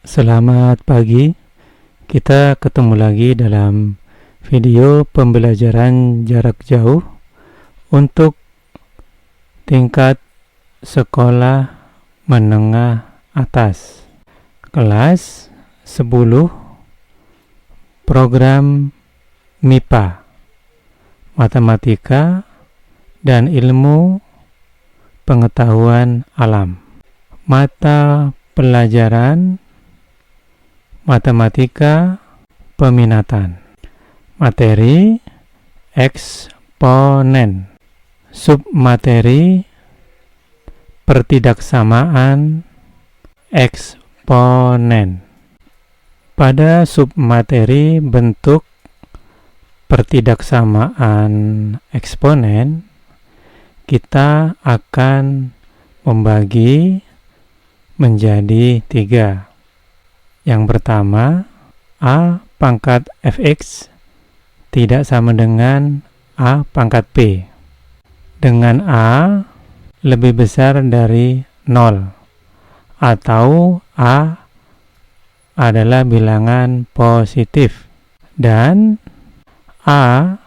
Selamat pagi, kita ketemu lagi dalam video pembelajaran jarak jauh untuk tingkat sekolah menengah atas kelas 10 program MIPA, Matematika dan Ilmu Pengetahuan Alam. Mata pelajaran Matematika Peminatan. Materi eksponen. Submateri pertidaksamaan eksponen. Pada submateri bentuk pertidaksamaan eksponen, kita akan membagi menjadi 3. Yang pertama, A pangkat fx tidak sama dengan A pangkat p, dengan A lebih besar dari 0, atau A adalah bilangan positif, dan A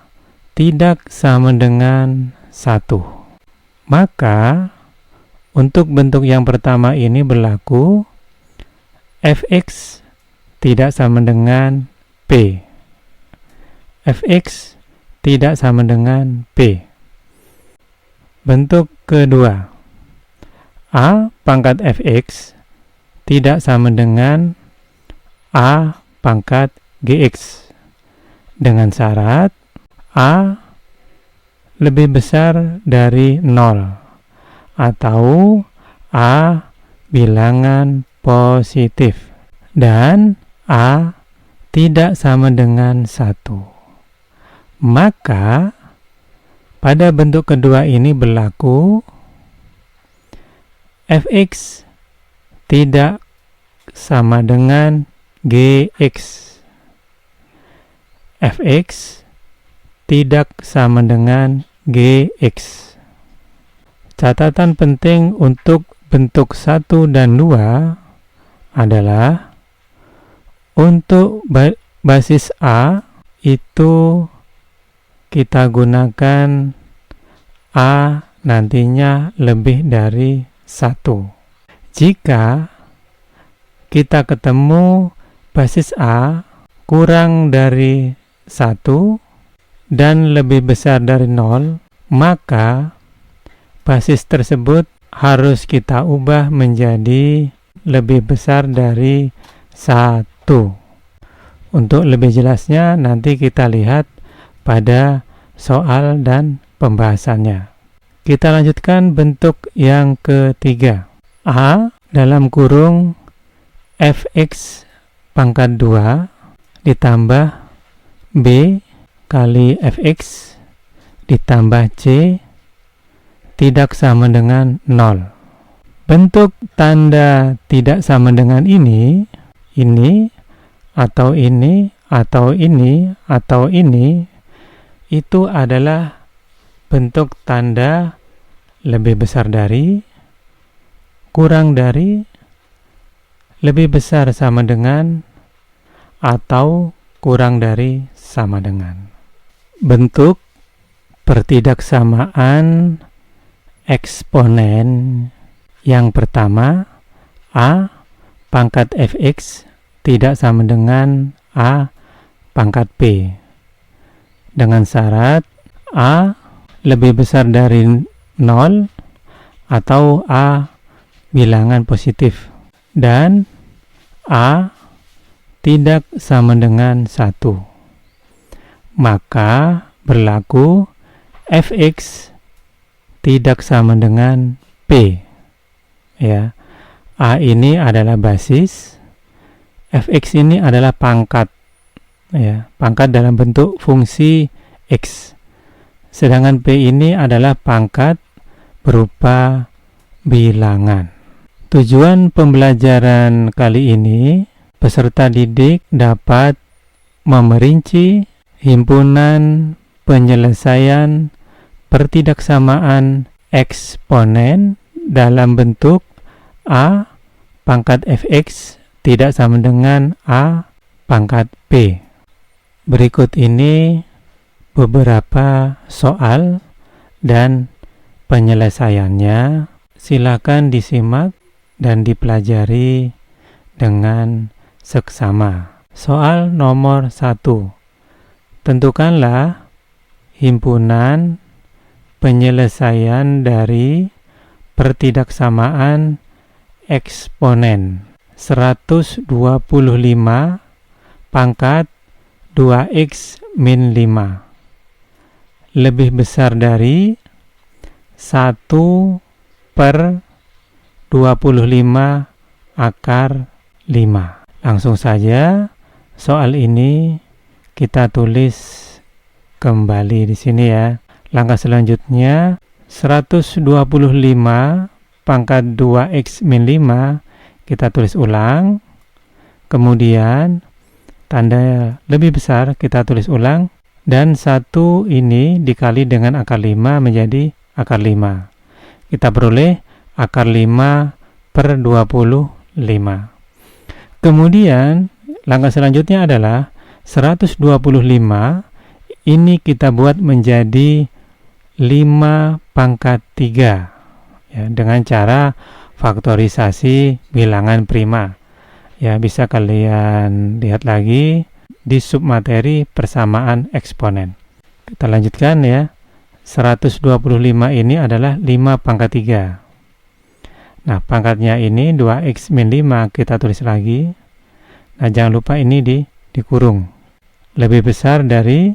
tidak sama dengan 1. Maka, untuk bentuk yang pertama ini berlaku fx tidak sama dengan p. Fx tidak sama dengan p. Bentuk kedua, A pangkat fx tidak sama dengan A pangkat gx, dengan syarat A lebih besar dari 0, atau A bilangan positif, dan A tidak sama dengan 1. Maka pada bentuk kedua ini berlaku fx tidak sama dengan gx. Fx tidak sama dengan gx. Catatan penting untuk bentuk 1 dan 2 adalah untuk basis A itu kita gunakan A nantinya lebih dari 1. Jika kita ketemu basis A kurang dari 1 dan lebih besar dari 0, maka basis tersebut harus kita ubah menjadi lebih besar dari 1. Untuk lebih jelasnya nanti kita lihat pada soal dan pembahasannya. Kita lanjutkan bentuk yang ketiga. A dalam kurung fx pangkat 2 ditambah b kali fx ditambah c tidak sama dengan 0. Bentuk tanda tidak sama dengan ini atau ini atau ini atau ini, itu adalah bentuk tanda lebih besar dari, kurang dari, lebih besar sama dengan, atau kurang dari sama dengan. Bentuk pertidaksamaan eksponen yang pertama, A pangkat fx tidak sama dengan A pangkat p, dengan syarat A lebih besar dari 0 atau A bilangan positif, dan A tidak sama dengan 1. Maka berlaku fx tidak sama dengan p. Ya, A ini adalah basis, fx ini adalah pangkat, ya, pangkat dalam bentuk fungsi x, sedangkan p ini adalah pangkat berupa bilangan. Tujuan pembelajaran kali ini, peserta didik dapat memerinci himpunan penyelesaian pertidaksamaan eksponen dalam bentuk A pangkat fx tidak sama dengan A pangkat B. Berikut ini beberapa soal dan penyelesaiannya. Silakan disimak dan dipelajari dengan seksama. Soal nomor 1. Tentukanlah himpunan penyelesaian dari pertidaksamaan eksponen 125 pangkat 2x min 5 lebih besar dari 1 per 25 akar 5. Langsung saja soal ini kita tulis kembali di sini ya. Langkah selanjutnya 125 pangkat 2x min 5 kita tulis ulang. Kemudian tanda lebih besar kita tulis ulang. Dan 1 ini dikali dengan akar 5 menjadi akar 5. Kita peroleh akar 5 per 25. Kemudian langkah selanjutnya adalah 125 ini kita buat menjadi 5 pangkat 3 ya, dengan cara faktorisasi bilangan prima. Ya, bisa kalian lihat lagi di submateri persamaan eksponen. Kita lanjutkan ya. 125 ini adalah 5 pangkat 3. Nah, pangkatnya ini 2x min 5 kita tulis lagi. Nah, jangan lupa ini dikurung. Lebih besar dari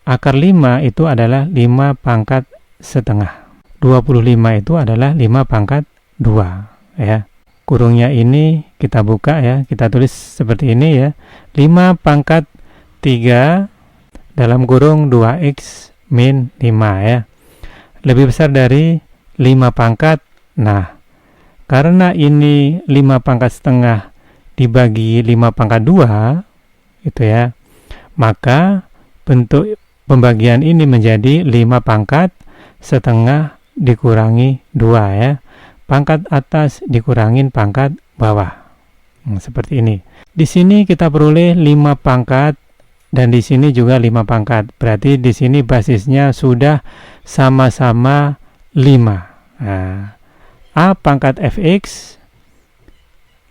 akar 5 itu adalah 5 pangkat setengah. 25 itu adalah 5 pangkat 2 ya. Kurungnya ini kita buka ya, kita tulis seperti ini ya. 5 pangkat 3 dalam kurung 2x min 5 ya. Lebih besar dari 5 pangkat. Nah, karena ini 5 pangkat setengah dibagi 5 pangkat 2 itu ya, maka bentuk pembagian ini menjadi 5 pangkat setengah dikurangi 2 ya. Pangkat atas dikurangin pangkat bawah. Seperti ini. Di sini kita peroleh 5 pangkat dan di sini juga 5 pangkat. Berarti di sini basisnya sudah sama-sama 5. Nah, A pangkat fx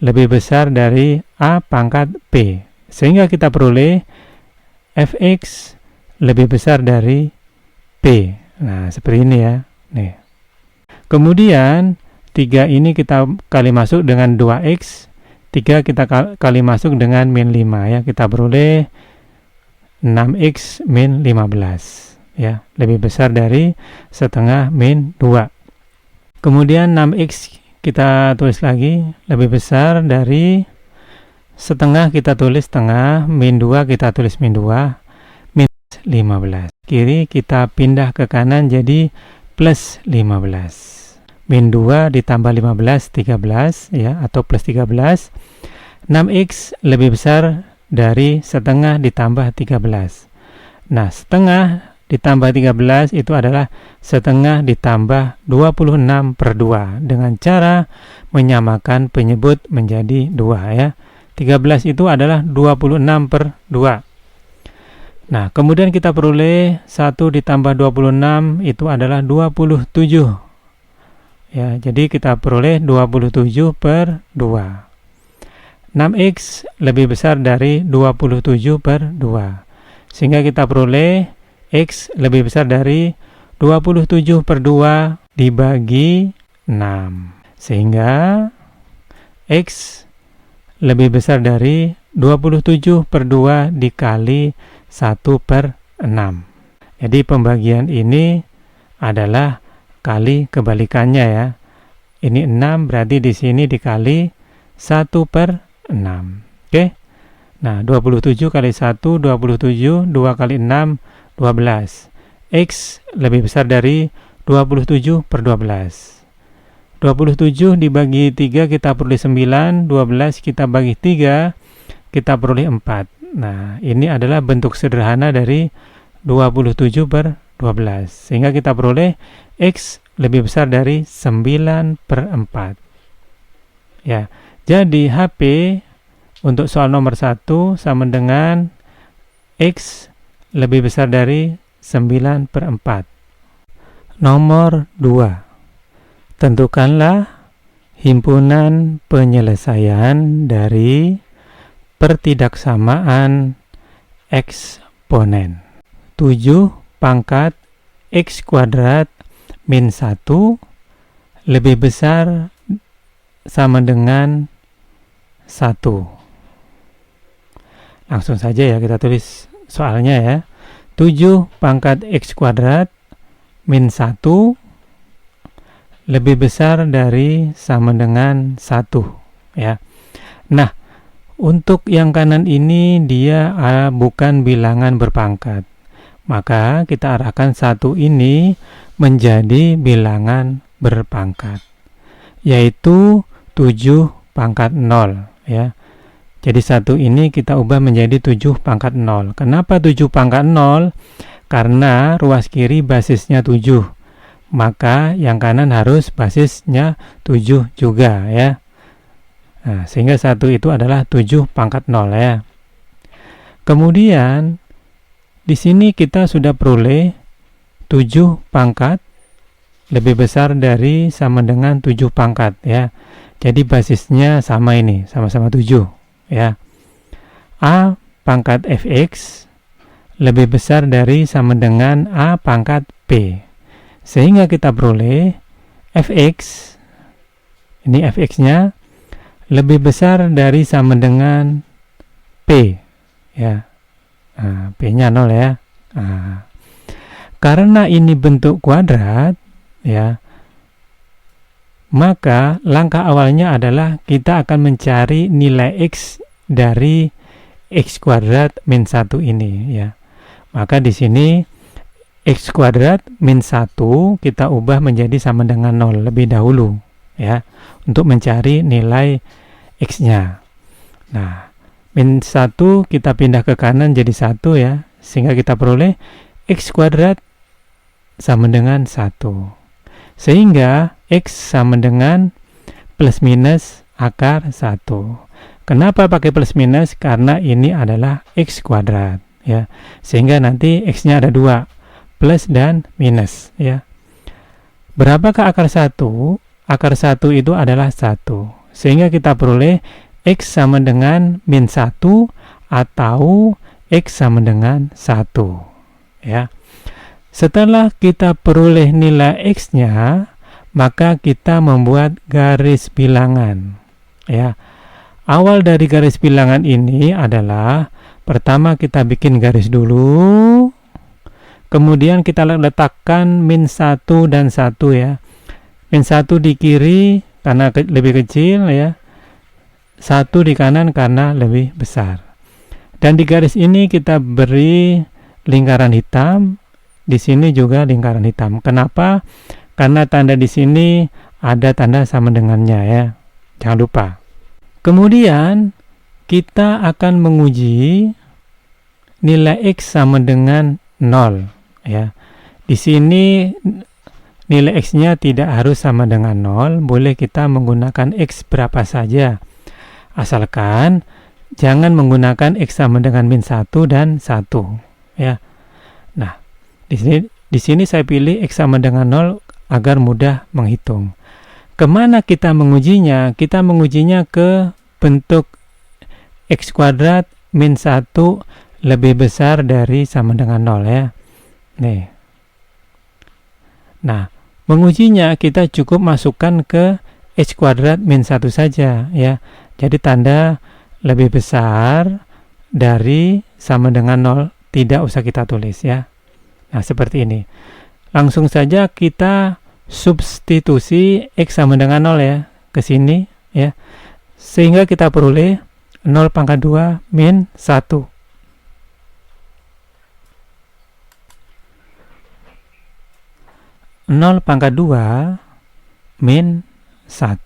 lebih besar dari A pangkat p. Sehingga kita peroleh fx lebih besar dari p. Nah, seperti ini ya. Nih. Kemudian 3 ini kita kali masuk dengan 2x, 3 kita kali masuk dengan min 5 ya. Kita peroleh 6x min 15 ya, lebih besar dari setengah min 2. Kemudian 6x kita tulis lagi, lebih besar dari setengah, kita tulis setengah, min 2 kita tulis min 2, min 15. Kiri kita pindah ke kanan jadi plus 15. Min 2 ditambah 15, 13 ya, atau plus 13. 6x lebih besar dari setengah ditambah 13. Nah, setengah ditambah 13 itu adalah setengah ditambah 26 per 2 dengan cara menyamakan penyebut menjadi 2 ya. 13 itu adalah 26 per 2. Nah, kemudian kita peroleh 1 ditambah 26 itu adalah 27. Ya, jadi kita peroleh 27 per 2. 6x lebih besar dari 27 per 2. Sehingga kita peroleh x lebih besar dari 27 per 2 dibagi 6. Sehingga x lebih besar dari 27 per 2 dikali 1 per 6. Jadi pembagian ini adalah kali kebalikannya ya. Ini 6 berarti di sini dikali 1 per 6. Oke. Nah, 27 kali 1 27, 2 kali 6 12. X lebih besar dari 27 per 12. 27 dibagi 3 kita peroleh 9, 12 kita bagi 3 kita peroleh 4. Nah, ini adalah bentuk sederhana dari 27 per 12. Sehingga kita peroleh X lebih besar dari 9 per 4. Ya, Jadi HP untuk soal nomor 1 sama dengan X lebih besar dari 9/4. Nomor 2. Tentukanlah himpunan penyelesaian dari pertidaksamaan eksponen. 7 pangkat X kuadrat min 1 lebih besar sama dengan 1. Langsung saja ya kita tulis soalnya ya. 7 pangkat X kuadrat min 1 lebih besar dari sama dengan 1 ya. Nah, untuk yang kanan ini dia bukan bilangan berpangkat. Maka kita arahkan 1 ini menjadi bilangan berpangkat, yaitu 7 pangkat 0 ya. Jadi 1 ini kita ubah menjadi 7 pangkat 0. Kenapa 7 pangkat 0? Karena ruas kiri basisnya 7. Maka yang kanan harus basisnya 7 juga ya. Nah, sehingga 1 itu adalah 7 pangkat 0 ya. Kemudian di sini kita sudah peroleh 7 pangkat lebih besar dari sama dengan 7 pangkat ya. Jadi basisnya sama ini, sama-sama 7 ya. A pangkat fx lebih besar dari sama dengan A pangkat p. Sehingga kita peroleh fx, ini fx-nya lebih besar dari sama dengan p ya. Nah, p-nya 0 ya. Nah, karena ini bentuk kuadrat ya, maka langkah awalnya adalah kita akan mencari nilai X dari X kuadrat min 1 ini ya. Maka di sini X kuadrat min 1 kita ubah menjadi sama dengan 0 lebih dahulu ya, untuk mencari nilai X-nya. Nah, min 1 kita pindah ke kanan jadi 1 ya, sehingga kita peroleh X kuadrat sama dengan 1. Sehingga X sama dengan plus minus akar 1. Kenapa pakai plus minus? Karena ini adalah X kuadrat ya. Sehingga nanti X-nya ada 2, plus dan minus ya. Berapakah akar 1? Akar 1 itu adalah 1. Sehingga kita peroleh X sama dengan min 1 atau X sama dengan 1 ya. Setelah kita peroleh nilai X-nya, maka kita membuat garis bilangan ya. Awal dari garis bilangan ini adalah pertama kita bikin garis dulu, kemudian kita letakkan min 1 dan 1 ya. Min 1 di kiri karena lebih kecil ya, 1 di kanan karena lebih besar. Dan di garis ini kita beri lingkaran hitam, di sini juga lingkaran hitam. Kenapa? Karena tanda di sini ada tanda sama dengannya ya. Jangan lupa. Kemudian kita akan menguji nilai X sama dengan 0 ya. Di sini nilai X-nya tidak harus sama dengan 0, boleh kita menggunakan X berapa saja. Asalkan jangan menggunakan X sama dengan min 1 dan 1 ya. Nah, di sini saya pilih X sama dengan 0 agar mudah menghitung. Kemana kita mengujinya? Kita mengujinya ke bentuk X kuadrat min 1 lebih besar dari sama dengan 0 ya. Nih. Nah, mengujinya kita cukup masukkan ke X kuadrat min 1 saja ya. Jadi tanda lebih besar dari sama dengan 0 tidak usah kita tulis ya. Nah, seperti ini. Langsung saja kita substitusi X sama dengan 0 ya ke sini ya. Sehingga kita peroleh 0 pangkat 2 min 1. 0 pangkat 2 min 1.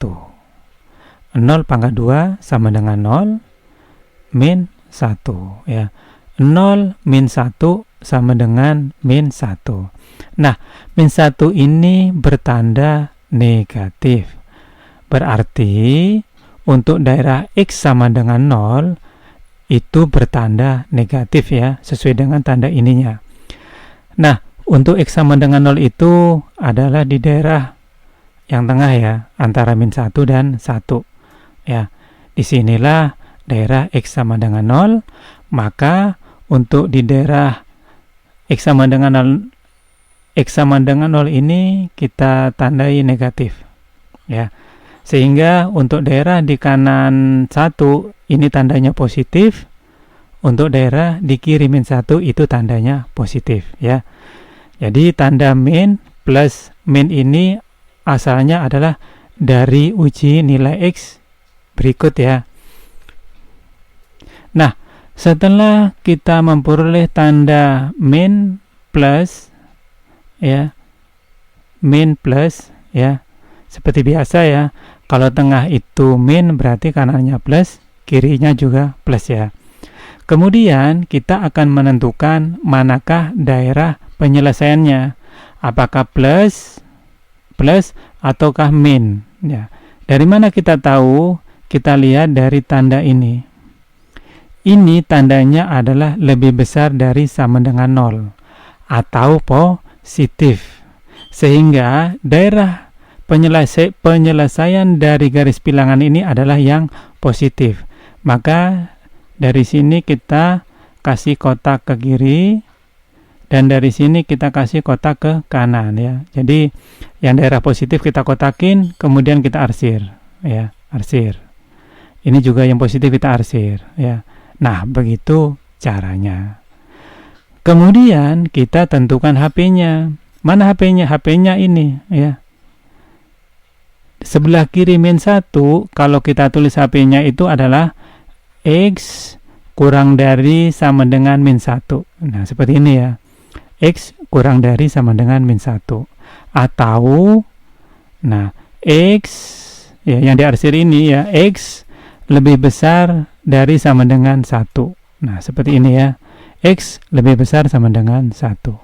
0 pangkat 2 sama dengan 0 min 1 ya. 0 min 1 sama dengan min 1. Nah, min 1 ini bertanda negatif. Berarti untuk daerah X sama dengan 0 itu bertanda negatif ya, sesuai dengan tanda ininya. Nah, untuk X sama dengan 0 itu adalah di daerah yang tengah ya, antara -1 dan 1 ya. Disinilah daerah X sama dengan 0, maka untuk di daerah X sama dengan 0 ini kita tandai negatif ya. Sehingga untuk daerah di kanan 1 ini tandanya positif, untuk daerah di kiri -1 itu tandanya positif ya. Jadi tanda min plus min ini asalnya adalah dari uji nilai X berikut ya. Nah, setelah kita memperoleh tanda min plus ya, min plus ya, seperti biasa ya, kalau tengah itu min berarti kanannya plus, kirinya juga plus ya. Kemudian kita akan menentukan manakah daerah penyelesaiannya, apakah plus ataukah min ya. Dari mana kita tahu? Kita lihat dari tanda ini. Ini tandanya adalah lebih besar dari sama dengan 0 atau positif, sehingga daerah penyelesaian dari garis bilangan ini adalah yang positif. Maka dari sini kita kasih kotak ke kiri, dan dari sini kita kasih kotak ke kanan ya. Jadi yang daerah positif kita kotakin, kemudian kita arsir ya, arsir. Ini juga yang positif kita arsir ya. Nah, begitu caranya. Kemudian kita tentukan HP-nya. Mana HP-nya? HP-nya ini ya. Sebelah kiri -1, kalau kita tulis HP-nya itu adalah X kurang dari sama dengan -1. Nah, seperti ini ya. X kurang dari sama dengan -1. Atau nah, X ya, yang diarsir ini ya, X lebih besar dari sama dengan 1. Nah, seperti ini ya. X lebih besar sama dengan 1.